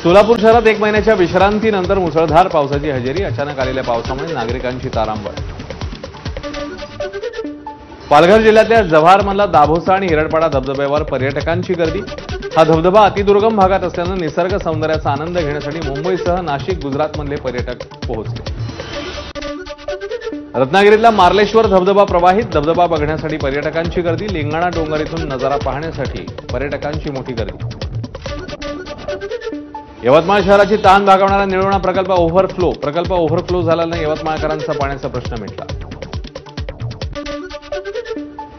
सोलापूर शहरात 1 महिन्याच्या विश्रांतीनंतर मुसळधार पावसाची हजेरी. अचानक आलेल्या पावसामुळे नागरिकांची तारांबळ. पालघर जिल्ह्यातल्या जव्हारमधला दाभोसा आणि हिरडपाडा धबधब्यावर पर्यटकांची गर्दी. हा धबधबा अतिदुर्गम भागात असल्यानं निसर्ग सौंदर्याचा आनंद घेण्यासाठी मुंबईसह नाशिक, गुजरातमधले पर्यटक पोहोचले. रत्नागिरीतला मार्लेश्वर धबधबा प्रवाहित. धबधबा बघण्यासाठी पर्यटकांची गर्दी. लिंगाणा डोंगर इथून नजारा पाहण्यासाठी पर्यटकांची मोठी गर्दी. यवतमाळ शहराची तहान भागवणारा निळवणा प्रकल्प ओव्हरफ्लो झाल्यानं यवतमाळकरांचा पाण्याचा प्रश्न मिटला.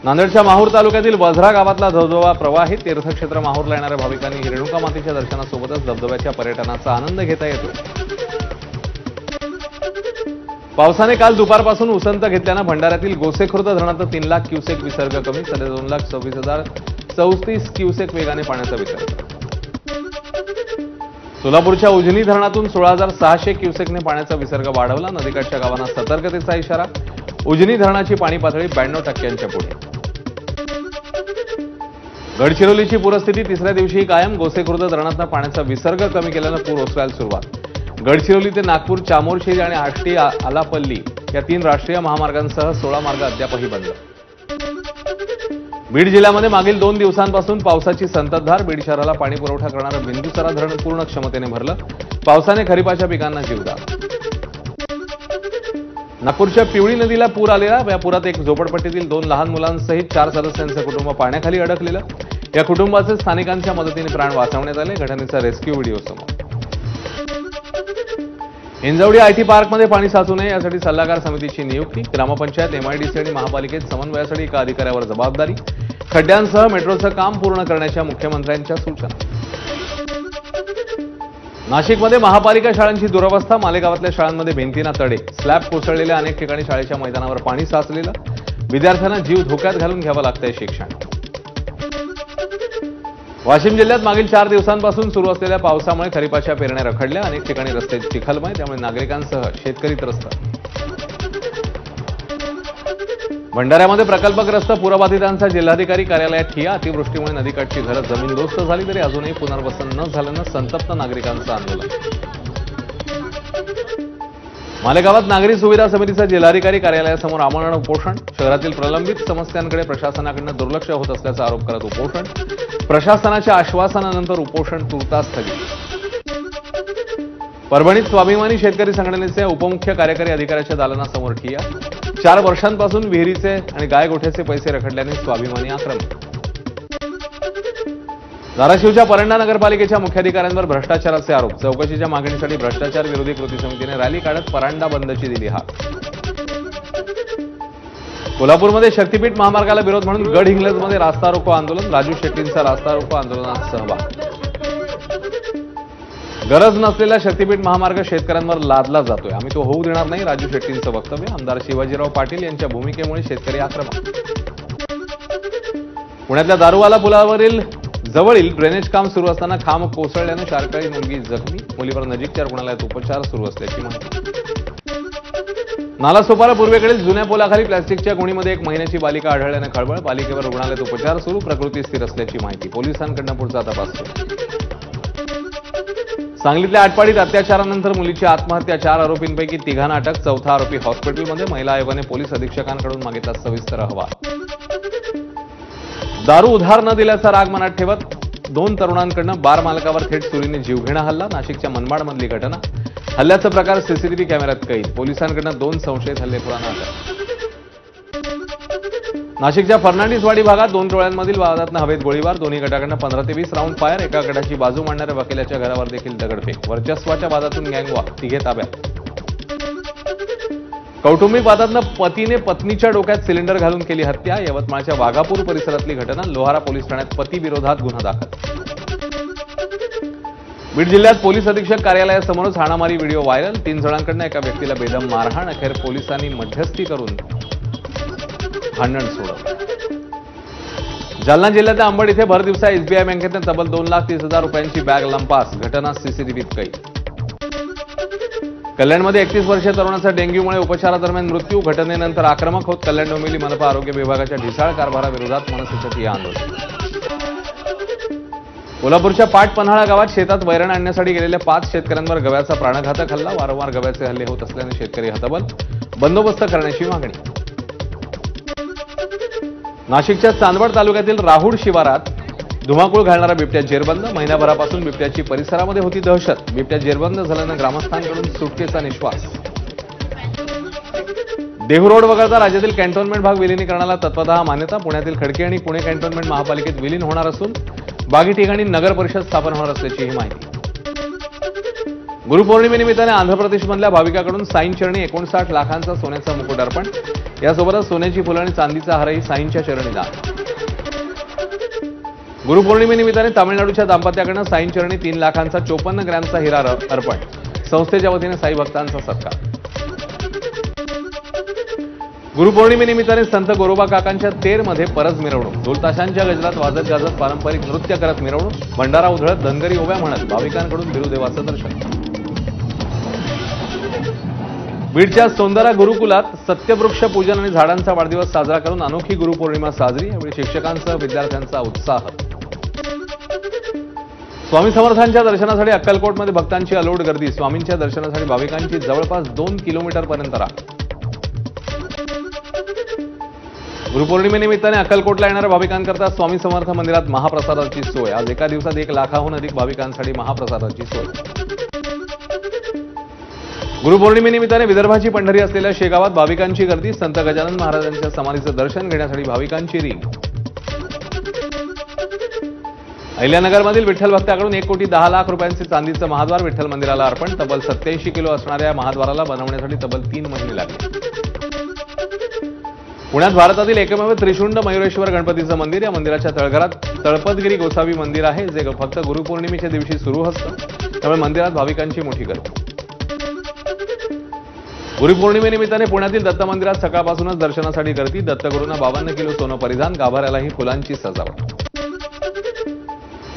नांदेडच्या माहूर तालुक्यातील वझरा गावातला धबधबा प्रवाहित. तीर्थक्षेत्र माहूरला येणाऱ्या भाविकांनी रेणुका मातेच्या दर्शनासोबतच धबधब्याच्या पर्यटनाचा आनंद घेता येतो. पावसाने काल दुपारपासून उसंत घेतल्यानं भंडाऱ्यातील गोसेखुर्द धरणात 3 लाख क्युसेक विसर्ग कमी. 2,26,034 क्युसेक वेगाने पाण्याचा विसर्ग. सोलापूरच्या उजनी धरणातून 16,600 क्युसेकने पाण्याचा विसर्ग वाढवला. नदीकाठच्या गावांना सतर्कतेचा इशारा. उजनी धरणाची पाणी पातळी 92% पुढे. गडचिरोलीची पूरस्थिती तिसऱ्या दिवशीही कायम. गोसेखुर्द धरणातून पाण्याचा विसर्ग कमी केल्यानं पूर ओसरायला सुरुवात. गडचिरोली ते नागपूर, चामोर्शी आणि आष्टी आलापल्ली या 3 राष्ट्रीय महामार्गांसह 16 मार्ग अद्यापही बंद. बीड जिल्ह्यामध्ये मागील 2 दिवसांपासून पावसाची संततधार. बीड शहराला पाणी पुरवठा करणारं बिंदुसरा धरण पूर्ण क्षमतेने भरलं. पावसाने खरीपाच्या पिकांना जीवदान. नागपूरच्या पिवळी नदीला पूर आलेला. या पुरात एक झोपडपट्टीतील 2 लहान मुलांसहित 4 सदस्यांचं कुटुंब पाण्याखाली अडकलेलं. या कुटुंबाचे स्थानिकांच्या मदतीने प्राण वाचवण्यात आले. घटनेचा रेस्क्यू व्हिडिओ समोर. हिंजवडी आयटी पार्कमध्ये पाणी साचू नये यासाठी सल्लागार समितीची नियुक्ती. ग्रामपंचायत, एमआयडीसी आणि महापालिकेत समन्वयासाठी एका अधिकाऱ्यावर जबाबदारी. खड्ड्यांसह मेट्रोचं काम पूर्ण करण्याच्या मुख्यमंत्र्यांच्या सूचना. नाशिकमध्ये महापालिका शाळांची दुरवस्था. मालेगावातल्या शाळांमध्ये भिंतींना तडे. स्लॅब कोसळलेल्या. अनेक ठिकाणी शाळेच्या मैदानावर पाणी साचलेलं. विद्यार्थ्यांना जीव धोक्यात घालून घ्यावं लागतंय शिक्षण. वाशिम जिल्ह्यात मागील 4 दिवसांपासून सुरू असलेल्या पावसामुळे खरीपाच्या पेरण्या रखडल्या. अनेक ठिकाणी रस्ते चिखलमय. त्यामुळे नागरिकांसह शेतकरी त्रस्त. भंडाऱ्यामध्ये प्रकल्पग्रस्त पूरबाधितांचा जिल्हाधिकारी कार्यालयात ठिय्या. अतिवृष्टीमुळे नदीकाठची घरं जमीनदोस्त झाली तरी अजूनही पुनर्वसन न झाल्यानं संतप्त नागरिकांचं आंदोलन. मालेगावात नागरी सुविधा समितीचं जिल्हाधिकारी कार्यालयासमोर आमरण उपोषण. शहरातील प्रलंबित समस्यांकडे प्रशासनाकडून दुर्लक्ष होत असल्याचा आरोप करत उपोषण. प्रशासनाच्या आश्वासनानंतर उपोषण तुर्तास स्थगित. परभणीत स्वाभिमानी शेतकरी संघटनेचे उपमुख्य कार्यकारी अधिकाऱ्याच्या दालनासमोर ठिय्या. 4 वर्षांपासून विहिरीचे आणि गायगोठ्याचे पैसे रखडल्याने स्वाभिमानी आक्रमक. धाराशिवच्या परंडा नगरपालिकेच्या मुख्याधिकाऱ्यांवर भ्रष्टाचाराचे आरोप. चौकशीच्या मागणीसाठी भ्रष्टाचार विरोधी कृती समितीने रॅली काढत परांडा बंदची दिली हाक. कोल्हापूरमध्ये शक्तीपीठ महामार्गाला विरोध म्हणून गडहिंग्लजमध्ये रास्ता रोको आंदोलन. राजू शेट्टींचा रास्ता रोको आंदोलनात सहभाग. गरज नसलेला शक्तीपीठ महामार्ग शेतकऱ्यांवर लादला जातोय. आम्ही तो होऊ देणार नाही. राजू शेट्टींचं वक्तव्य. आमदार शिवाजीराव पाटील यांच्या भूमिकेमुळे शेतकरी आक्रमक. पुण्यातल्या दारूवाला पुलावरील जवळील ड्रेनेज काम सुरू असताना खांब कोसळल्यानं शारकाळी मुलगी जखमी. मुलीवर नजीकच्या रुग्णालयात उपचार सुरू असल्याची माहिती. नालासोपारा पूर्वेकडील जुन्या पोलाखाली प्लॅस्टिकच्या गुणीमध्ये 1 महिन्याची बालिका आढळल्यानं खळबळ. बालिकेवर रुग्णालयात उपचार सुरू. प्रकृती स्थिर असल्याची माहिती. पोलिसांकडून पुढचा तपास सुरू. सांगलीतल्या आटपाडीत अत्याचारानंतर मुलीची आत्महत्या. 4 आरोपींपैकी 3घांना अटक. 4था आरोपी हॉस्पिटलमध्ये. महिला आयोगाने पोलीस अधीक्षकांकडून मागितला सविस्तर अहवाल. दारू उधार न दिल्याचा राग मनात ठेवत 2 तरुणांकडून बार मालकावर थेट सुरीने जीवघेणा हल्ला. नाशिकच्या मनमाडमधली घटना. हल्ल्याचा प्रकार सीसीटीव्ही कॅमेऱ्यात कैद. पोलिसांकडून 2 संशयित हल्लेखोरांना अटक. नाशिकच्या फर्नांडिसवाडी भागात 2 टोळ्यांमधील वादातनं हवेत गोळीबार. दोन्ही गटाकडून 15 ते 20 राऊंड फायर. एका गटाची बाजू मांडणाऱ्या वकिलाच्या घरावर देखील दगडफेक. वर्चस्वाच्या वादातून गँगवॉर. 3 ताब्यात. कौटुंबिक वादातनं पतीने पत्नीच्या डोक्यात सिलेंडर घालून केली हत्या. यवतमाळच्या वाघापूर परिसरातली घटना. लोहारा पोलीस ठाण्यात पती विरोधात गुन्हा दाखल. बीड जिल्ह्यात पोलीस अधीक्षक कार्यालयासमोरच हाणामारी व्हिडिओ व्हायरल. 3 जणांकडून एका व्यक्तीला बेदम मारहाण. अखेर पोलिसांनी मध्यस्थी करून भांडण सोडवलं. जालना जिल्ह्यातल्या अंबड इथे भर दिवसा एसबीआय बँकेतून तब्बल 2,30,000 रुपयांची बॅग लंपास. घटना सीसीटीव्हीत कैद. कल्याणमध्ये 31 वर्षीय तरुणाचा डेंग्यूमुळे उपचारादरम्यान मृत्यू. घटनेनंतर आक्रमक होत कल्याण डोंबिवली मनपा आरोग्य विभागाच्या ढिसाळ कारभाराविरोधात मनसेचं ठिय्या आंदोलन. कोल्हापूरच्या पाटपन्हाळा गावात शेतात वैरण आणण्यासाठी गेलेल्या 5 शेतकऱ्यांवर गव्याचा प्राणघातक हल्ला. वारंवार गव्याचे हल्ले होत असल्याने शेतकरी हतबल. बंदोबस्त करण्याची मागणी. नाशिकच्या चांदवड तालुक्यातील राहुड शिवारात धुमाकूळ घालणारा बिबट्या जेरबंद. महिनाभरापासून बिबट्याची परिसरामध्ये होती दहशत. बिबट्या जेरबंद झाल्यानं ग्रामस्थांकडून सुटकेचा निश्वास. देहू रोड वगळता राज्यातील कॅन्टोन्मेंट भाग विलिनीकरणाला तत्वतः मान्यता. पुण्यातील खडकी आणि पुणे कॅन्टोन्मेंट महापालिकेत विलीन होणार असून बाकी ठिकाणी नगर परिषद स्थापन होणार असल्याची ही माहिती. गुरुपौर्णिमेनिमित्ताने आंध्र प्रदेशमधल्या भाविकाकडून साईंचरणी 59 लाखांचा सोन्याचा मुकुट अर्पण. यासोबतच सोन्याची फुलं आणि चांदीचा हारही साईंच्या चरणी दान. गुरुपौर्णिमेनिमित्ताने तामिळनाडूच्या दाम्पत्याकडून साईंचरणी 3 लाखांचा 54 ग्रॅमचा हिरा अर्पण. संस्थेच्या वतीने साई भक्तांचा सत्कार. गुरुपौर्णिमेनिमित्ताने संत गोरोबा काकांच्या तेरमध्ये परज मिरवणूक. ढोलताशांच्या गजरात वाजत गाजत पारंपरिक नृत्य करत मिरवणूक. भंडारा उधळत धनगरी ओव्या म्हणत भाविकांकडून बिरुदेवाचं दर्शन. बीडच्या सोंदरा गुरुकुलात सत्यवृक्ष पूजन आणि झाडांचा वाढदिवस साजरा करून अनोखी गुरुपौर्णिमा साजरी. यावेळी शिक्षकांसह विद्यार्थ्यांचा उत्साह. स्वामी समर्थांच्या दर्शनासाठी अक्कलकोटमध्ये भक्तांची अलोट गर्दी. स्वामींच्या दर्शनासाठी भाविकांची जवळपास 2 किलोमीटरपर्यंत रांग. गुरुपौर्णिमेनिमित्ताने अक्कलकोटला येणाऱ्या भाविकांकरता स्वामी समर्थ मंदिरात महाप्रसादाची सोय. आज एका दिवसात 1 लाखाहून अधिक भाविकांसाठी महाप्रसादाची सोय. गुरुपौर्णिमेनिमित्ताने विदर्भाची पंढरी असलेल्या शेगावात भाविकांची गर्दी. संत गजानन महाराजांच्या समाधीचं दर्शन घेण्यासाठी भाविकांची रिंग. अहिल्यानगरमधील विठ्ठल भक्ताकडून 1,10,00,000 रुपयांचे चांदीचं महाद्वार विठ्ठल मंदिराला अर्पण. तब्बल 87 किलो असणाऱ्या महाद्वाराला बनवण्यासाठी तब्बल 3 महिने लागले. पुण्यात भारतातील एकमेव त्रिशुंड मयुरेश्वर गणपतीचं मंदिर. या मंदिराच्या तळघरात तळपदगिरी गोसावी मंदिर आहे, जे फक्त गुरुपौर्णिमेच्या दिवशी सुरू असतं. त्यामुळे मंदिरात भाविकांची मोठी गर्दी. गुरुपौर्णिमेनिमित्ताने पुण्यातील दत्त मंदिरात सकाळपासूनच दर्शनासाठी गर्दी. दत्तगुरूंना 52 किलो सोनं परिधान. गाभाऱ्यालाही फुलांची सजावट.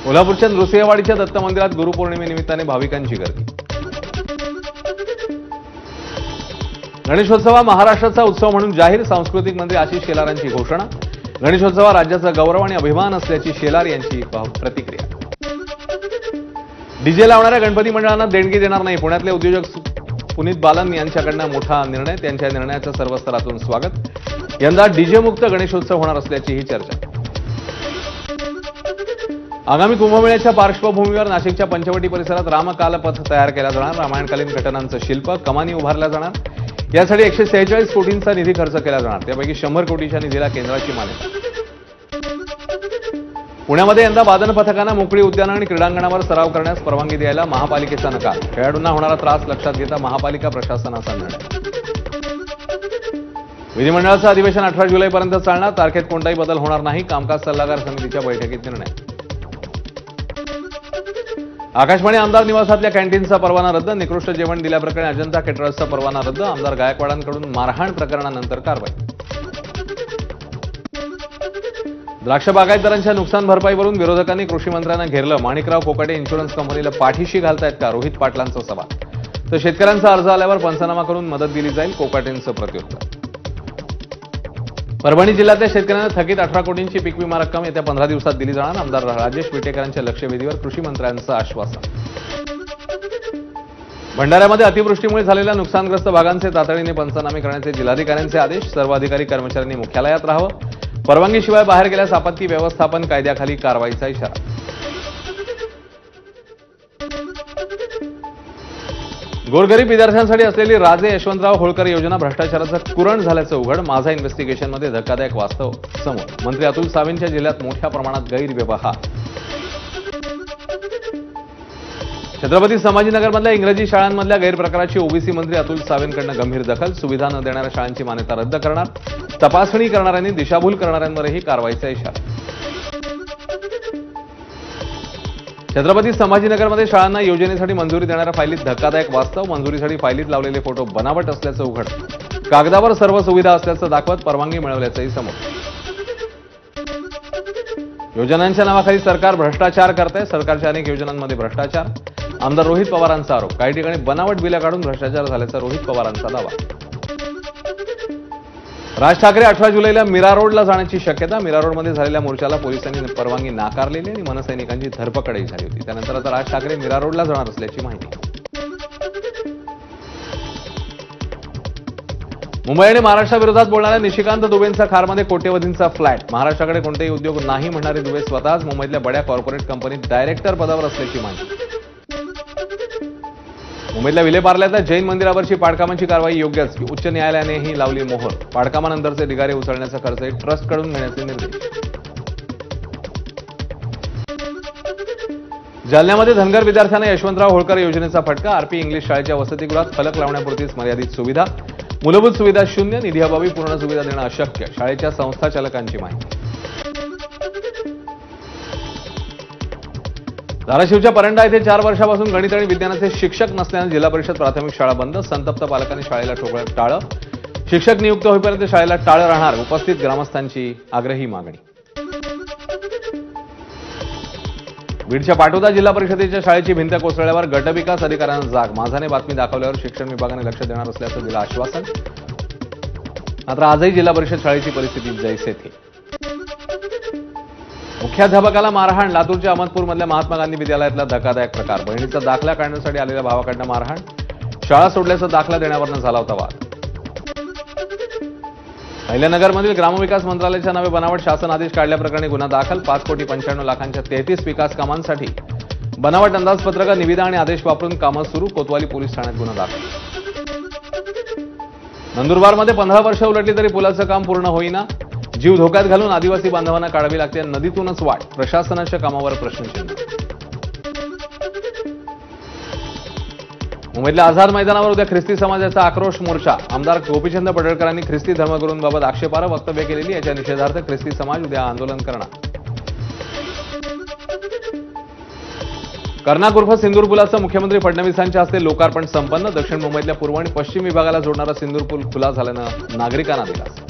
कोल्हापूरच्या नृसिंहवाडीच्या दत्त मंदिरात गुरुपौर्णिमेनिमित्ताने भाविकांची गर्दी. गणेशोत्सव हा महाराष्ट्राचा उत्सव म्हणून जाहीर. सांस्कृतिक मंत्री आशिष शेलारांची घोषणा. गणेशोत्सव हा राज्याचा गौरव आणि अभिमान असल्याची शेलार यांची प्रतिक्रिया. डीजे लावणाऱ्या गणपती मंडळांना देणगी देणार नाही. पुण्यातले उद्योजक पुनीत बालन यांच्याकडनं मोठा निर्णय. त्यांच्या निर्णयाचं सर्व स्तरातून स्वागत. यंदा डीजे मुक्त गणेशोत्सव होणार असल्याची ही चर्चा. आगामी कुंभमेळ्याच्या पार्श्वभूमीवर नाशिकच्या पंचवटी परिसरात रामकालपथ तयार केला जाणार. रामायणकालीन घटनांचं शिल्प, कमानी उभारल्या जाणार. यासाठी 146 कोटींचा निधी खर्च केला जाणार. त्यापैकी 100 कोटीच्या निधीला केंद्राची मान्यता. पुण्यामध्ये यंदा वादन पथकांना मोकळी उद्यानं आणि क्रीडांगणावर सराव करण्यास परवानगी द्यायला महापालिकेचा नकार. खेळाडूंना होणारा त्रास लक्षात घेता महापालिका प्रशासनाचा निर्णय. विधिमंडळाचं अधिवेशन 18 जुलैपर्यंत चालणार. तारखेत कोणताही बदल होणार नाही. कामकाज सल्लागार समितीच्या बैठकीत निर्णय. आकाशवाणी आमदार निवासातल्या कॅन्टीनचा परवाना रद्द. निकृष्ट जेवण दिल्याप्रकरणी अजंता केटरर्सचा परवाना रद्द. आमदार गायकवाडांकडून मारहाण प्रकरणानंतर कारवाई. द्राक्ष बागायतदारांच्या नुकसान भरपाईवरून विरोधकांनी कृषी मंत्र्यांना घेरलं. माणिकराव कोकाटे इन्शुरन्स कंपनीला पाठीशी घालतायत का? रोहित पाटलांचा सवाल. तर शेतकऱ्यांचा अर्ज आल्यावर पंचनामा करून मदत दिली जाईल. कोकाटेंचं प्रत्युत्तर. परभणी जिल्ह्यातल्या शेतकऱ्यांना थकीत 18 कोटींची पीक विमा रक्कम येत्या 15 दिवसात दिली जाणार. आमदार राजेश विटेकरांच्या लक्षवेधीवर कृषी मंत्र्यांचं आश्वासन. भंडाऱ्यामध्ये अतिवृष्टीमुळे झालेल्या नुकसानग्रस्त भागांचे तातडीने पंचनामे करण्याचे जिल्हाधिकाऱ्यांचे आदेश. सर्व अधिकारी कर्मचाऱ्यांनी मुख्यालयात राहावं. परवानगीशिवाय बाहेर गेल्यास आपत्ती व्यवस्थापन कायद्याखाली कारवाईचा इशारा. गोरगरीब विद्यार्थ्यांसाठी असलेली राजे यशवंतराव होळकर योजना भ्रष्टाचाराचं कुरण झाल्याचं उघड. माझा इन्व्हेस्टिगेशनमध्ये धक्कादायक वास्तव समोर. मंत्री अतुल सावेंच्या जिल्ह्यात मोठ्या प्रमाणात गैरव्यवहार. छत्रपती संभाजीनगरमधल्या इंग्रजी शाळांमधल्या गैरप्रकाराची ओबीसी मंत्री अतुल सावेंकडनं गंभीर दखल. सुविधा न देणाऱ्या शाळांची मान्यता रद्द करणार. तपासणी करणाऱ्यांनी दिशाभूल करणाऱ्यांवरही कारवाईचा इशारा. छत्रपती संभाजीनगरमध्ये शाळांना योजनेसाठी मंजुरी देणाऱ्या फायलीत धक्कादायक वास्तव. मंजुरीसाठी फायलीत लावलेले फोटो बनावट असल्याचं उघड. कागदावर सर्व सुविधा असल्याचं दाखवत परवानगी मिळवल्याचंही समोर. योजनांच्या नावाखाली सरकार भ्रष्टाचार करतंय. सरकारच्या अनेक योजनांमध्ये भ्रष्टाचार. आमदार रोहित पवारांचा आरोप. काही ठिकाणी बनावट बिलं काढून भ्रष्टाचार झाल्याचा रोहित पवारांचा दावा. राज ठाकरे 18 जुलैला मीरा रोडला जाण्याची शक्यता. मीरा रोडमध्ये झालेल्या मोर्चाला पोलिसांनी परवानगी नाकारलेली आणि मनसैनिकांची धरपकडही झाली होती. त्यानंतर आता राज ठाकरे मीरा रोडला जाणार असल्याची माहिती. मुंबई आणि महाराष्ट्राविरोधात बोलणाऱ्या निशिकांत दुबेंचा खारमध्ये कोट्यवधींचा फ्लॅट. महाराष्ट्राकडे कोणतेही उद्योग नाही म्हणणारे दुबे स्वतःच मुंबईतल्या बड्या कॉर्पोरेट कंपनीत डायरेक्टर पदावर असल्याची माहिती. मुंबईतल्या विलेपार्ल्यातल्या जैन मंदिरावरची पाडकामांची कारवाई योग्यच. उच्च न्यायालयानेही लावली मोहर. पाडकामानंतरचे ढिगारे उचलण्याचा खर्चही ट्रस्टकडून घेण्याचे निर्देश. जालन्यामध्ये धनगर विद्यार्थ्यांना यशवंतराव होळकर योजनेचा फटका. आरपी इंग्लिश शाळेच्या वसतिगृहात फलक लावण्यापुरतीच मर्यादित सुविधा. मूलभूत सुविधा शून्य. निधीअभावी पूर्ण सुविधा देणं अशक्य. शाळेच्या संस्थाचालकांची माहिती. धाराशिवच्या परंडा येथे 4 वर्षापासून गणित आणि विज्ञानाचे शिक्षक नसल्याने जिल्हा परिषद प्राथमिक शाळा बंद. संतप्त पालकांनी शाळेला ठोकलं टाळं. शिक्षक नियुक्त होईपर्यंत शाळेला टाळं राहणार. उपस्थित ग्रामस्थांची आग्रही मागणी. बीडच्या पाटोदा जिल्हा परिषदेच्या शाळेची भिंत कोसळल्यावर गटविकास अधिकाऱ्यांना जाग. माझाने बातमी दाखवल्यावर शिक्षण विभागाने लक्ष देणार असल्याचं दिलं आश्वासन. मात्र आजही जिल्हा परिषद शाळेची परिस्थिती जैसे थे. मुख्याध्यापकाला मारहाण. लातूरच्या अहमदपूरमधल्या महात्मा गांधी विद्यालयातला धक्कादायक प्रकार. बहिणीचा दाखला काढण्यासाठी आलेल्या भावाकडनं मारहाण. शाळा सोडल्याचा दाखला देण्यावरनं झाला होता वाद. अहिल्यानगरमधील ग्रामविकास मंत्रालयाच्या नावे बनावट शासन आदेश काढल्याप्रकरणी गुन्हा दाखल. 5,95,00,000च्या 33 विकास कामांसाठी बनावट अंदाजपत्रक, निविदा आणि आदेश वापरून कामं सुरू. कोतवाली पोलीस ठाण्यात गुन्हा दाखल. नंदुरबारमध्ये 15 वर्ष उलटली तरी पुलाचं काम पूर्ण होईना. जीव धोक्यात घालून आदिवासी बांधवांना काढावी लागते नदीतूनच वाट. प्रशासनाच्या कामावर प्रश्नचिन्ह. मुंबईतल्या आझाद मैदानावर उद्या ख्रिस्ती समाजाचा आक्रोश मोर्चा. आमदार गोपीचंद पडळकरांनी ख्रिस्ती धर्मगुरूंबाबत आक्षेपार्ह वक्तव्य केलेली. याच्या निषेधार्थ ख्रिस्ती समाज उद्या आंदोलन करणार. कर्नाक उर्फ सिंदूर पुलाचं मुख्यमंत्री फडणवीसांच्या हस्ते लोकार्पण संपन्न. दक्षिण मुंबईतल्या पूर्व आणि पश्चिम विभागाला जोडणारा सिंदूर पूल खुला झाल्यानं नागरिकांना दिलासा.